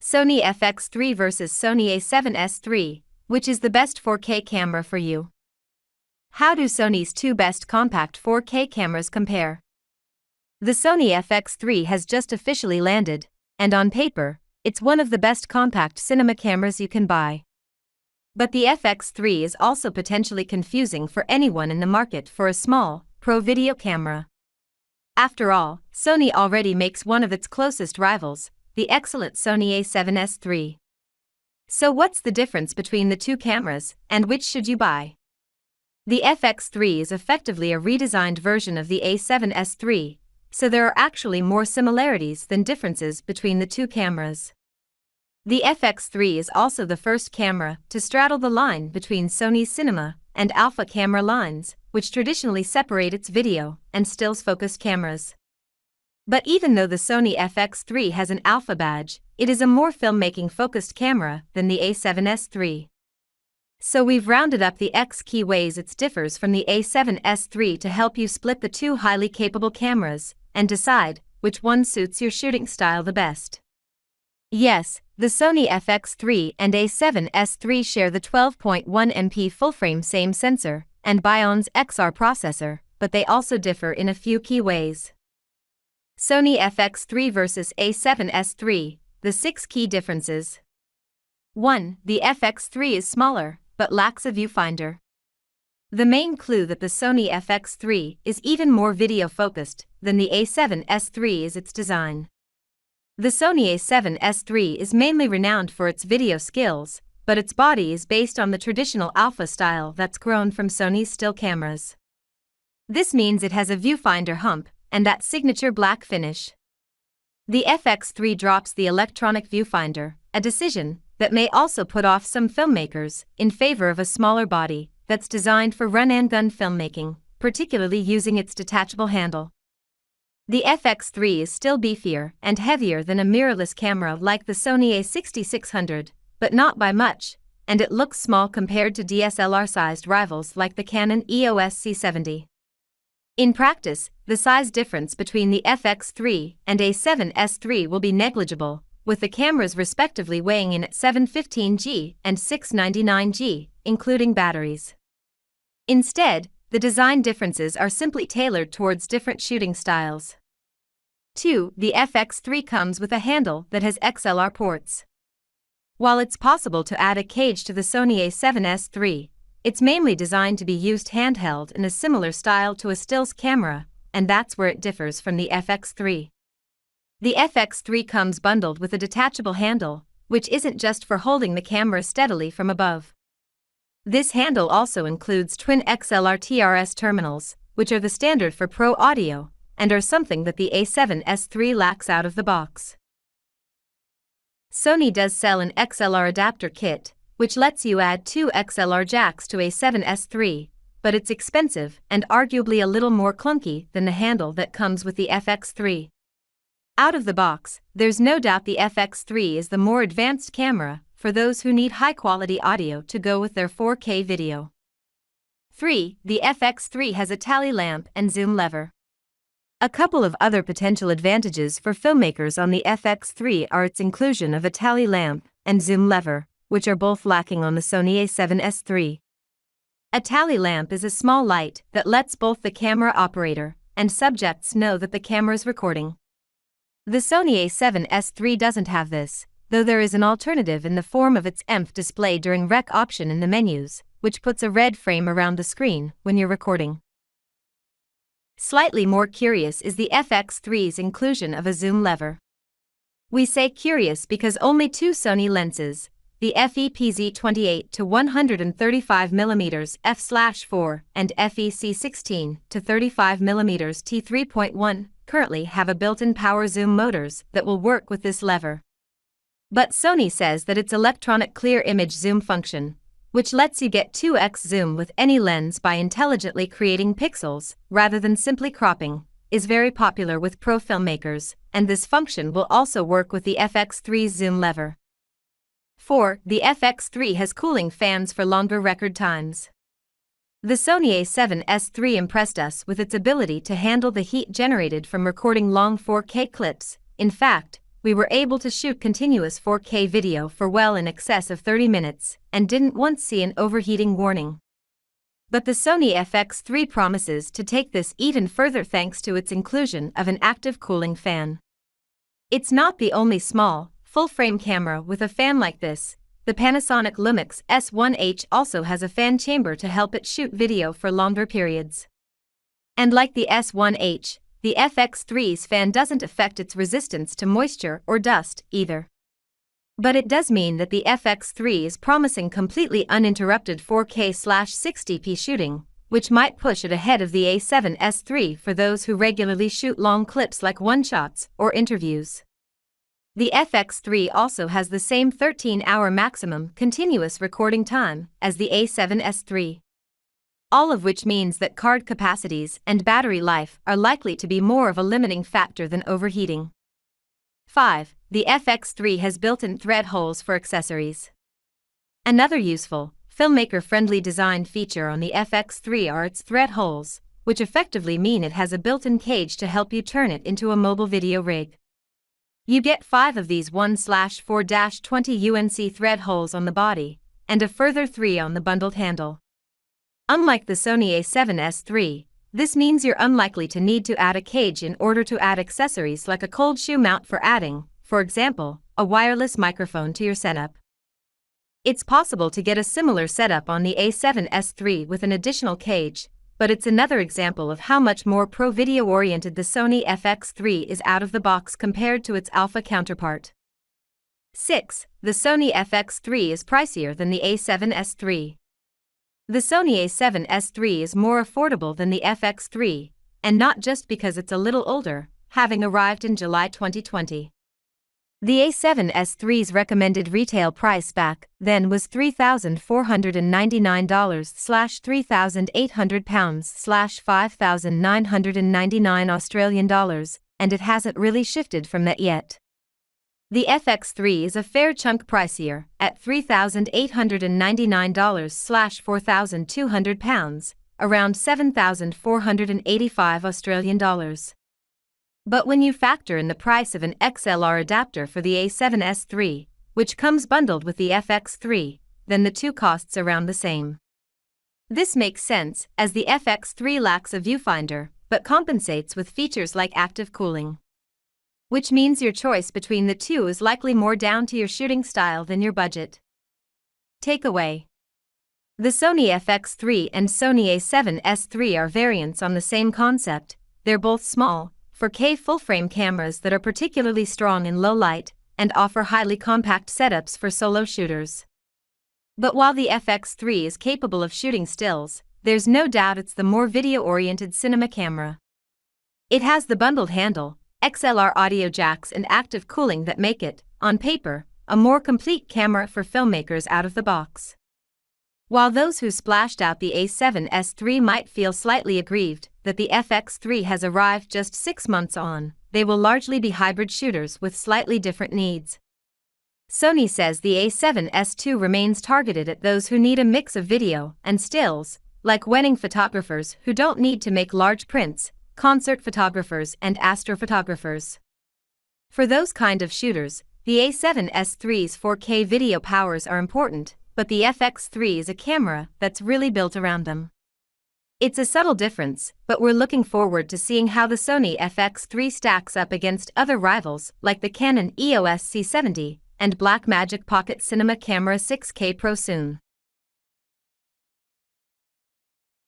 Sony FX3 vs Sony A7S III, which is the best 4K camera for you? How do Sony's two best compact 4K cameras compare? The Sony FX3 has just officially landed, and on paper, it's one of the best compact cinema cameras you can buy. But the FX3 is also potentially confusing for anyone in the market for a small, pro video camera. After all, Sony already makes one of its closest rivals, the excellent Sony A7S III. So what's the difference between the two cameras, and which should you buy? The FX3 is effectively a redesigned version of the A7S III, so there are actually more similarities than differences between the two cameras. The FX3 is also the first camera to straddle the line between Sony's cinema and alpha camera lines, which traditionally separate its video and stills-focused cameras. But even though the Sony FX3 has an alpha badge, it is a more filmmaking-focused camera than the A7S III. So we've rounded up the X key ways it differs from the A7S III to help you split the two highly capable cameras and decide which one suits your shooting style the best. Yes, the Sony FX3 and A7S III share the 12.1 MP full-frame same sensor and Bion's XR processor, but they also differ in a few key ways. Sony FX3 vs A7S III, the 6 key differences. 1. The FX3 is smaller, but lacks a viewfinder. The main clue that the Sony FX3 is even more video-focused than the A7S III is its design. The Sony A7S III is mainly renowned for its video skills, but its body is based on the traditional alpha style that's grown from Sony's still cameras. This means it has a viewfinder hump and that signature black finish. The FX3 drops the electronic viewfinder, a decision that may also put off some filmmakers in favor of a smaller body that's designed for run-and-gun filmmaking, particularly using its detachable handle. The FX3 is still beefier and heavier than a mirrorless camera like the Sony A6600, but not by much, and it looks small compared to DSLR-sized rivals like the Canon EOS C70. In practice, the size difference between the FX3 and A7S III will be negligible, with the cameras respectively weighing in at 715g and 699g, including batteries. Instead, the design differences are simply tailored towards different shooting styles. 2. The FX3 comes with a handle that has XLR ports. While it's possible to add a cage to the Sony A7S III, it's mainly designed to be used handheld in a similar style to a stills camera, and that's where it differs from the FX3. The FX3 comes bundled with a detachable handle, which isn't just for holding the camera steadily from above. This handle also includes twin XLR TRS terminals, which are the standard for pro audio, and are something that the A7S III lacks out of the box. Sony does sell an XLR adapter kit, which lets you add 2 XLR jacks to A7S III, but it's expensive and arguably a little more clunky than the handle that comes with the FX3. Out of the box, there's no doubt the FX3 is the more advanced camera for those who need high-quality audio to go with their 4K video. 3. The FX3 has a tally lamp and zoom lever. A couple of other potential advantages for filmmakers on the FX3 are its inclusion of a tally lamp and zoom lever, which are both lacking on the Sony A7S III. A tally lamp is a small light that lets both the camera operator and subjects know that the camera's recording. The Sony A7S III doesn't have this, though there is an alternative in the form of its EMF display during rec option in the menus, which puts a red frame around the screen when you're recording. Slightly more curious is the FX3's inclusion of a zoom lever. We say curious because only two Sony lenses, the FEPZ28 to 135mm f/4 and FEC16 to 35mm t3.1, currently have a built-in power zoom motors that will work with this lever. But Sony says that its electronic clear image zoom function, which lets you get 2x zoom with any lens by intelligently creating pixels rather than simply cropping, is very popular with pro filmmakers, and this function will also work with the FX3's zoom lever. 4. The FX3 has cooling fans for longer record times. The Sony A7S III impressed us with its ability to handle the heat generated from recording long 4K clips. In fact, we were able to shoot continuous 4K video for well in excess of 30 minutes and didn't once see an overheating warning. But the Sony FX3 promises to take this even further thanks to its inclusion of an active cooling fan. It's not the only small, full-frame camera with a fan like this. The Panasonic Lumix S1H also has a fan chamber to help it shoot video for longer periods. And like the S1H, the FX3's fan doesn't affect its resistance to moisture or dust either. But it does mean that the FX3 is promising completely uninterrupted 4K/60p shooting, which might push it ahead of the A7S III for those who regularly shoot long clips like one-shots or interviews. The FX3 also has the same 13-hour maximum continuous recording time as the A7S III. All of which means that card capacities and battery life are likely to be more of a limiting factor than overheating. 5. The FX3 has built-in thread holes for accessories. Another useful, filmmaker-friendly design feature on the FX3 are its thread holes, which effectively mean it has a built-in cage to help you turn it into a mobile video rig. You get 5 of these 1/4-20 UNC thread holes on the body, and a further 3 on the bundled handle. Unlike the Sony A7S III, this means you're unlikely to need to add a cage in order to add accessories like a cold shoe mount for adding, for example, a wireless microphone to your setup. It's possible to get a similar setup on the A7S III with an additional cage, but it's another example of how much more pro-video oriented the Sony FX3 is out of the box compared to its alpha counterpart. 6. The Sony FX3 is pricier than the A7S III. The Sony A7S III is more affordable than the FX3, and not just because it's a little older, having arrived in July 2020. The A7S III's recommended retail price back then was $3,499/£3,800/5,999 Australian dollars, and it hasn't really shifted from that yet. The FX3 is a fair chunk pricier, at $3,899/£4,200, around $7,485 Australian dollars. But when you factor in the price of an XLR adapter for the A7S III, which comes bundled with the FX3, then the two costs around the same. This makes sense, as the FX3 lacks a viewfinder, but compensates with features like active cooling. Which means your choice between the two is likely more down to your shooting style than your budget. Takeaway: the Sony FX3 and Sony A7S III are variants on the same concept. They're both small, 4K full-frame cameras that are particularly strong in low light and offer highly compact setups for solo shooters. But while the FX3 is capable of shooting stills, there's no doubt it's the more video-oriented cinema camera. It has the bundled handle, XLR audio jacks and active cooling that make it, on paper, a more complete camera for filmmakers out of the box. While those who splashed out the A7S III might feel slightly aggrieved that the FX3 has arrived just 6 months on, they will largely be hybrid shooters with slightly different needs. Sony says the A7S II remains targeted at those who need a mix of video and stills, like wedding photographers who don't need to make large prints, concert photographers and astrophotographers. For those kind of shooters, the A7S III's 4K video powers are important, but the FX3 is a camera that's really built around them. It's a subtle difference, but we're looking forward to seeing how the Sony FX3 stacks up against other rivals like the Canon EOS C70 and Blackmagic Pocket Cinema Camera 6K Pro soon.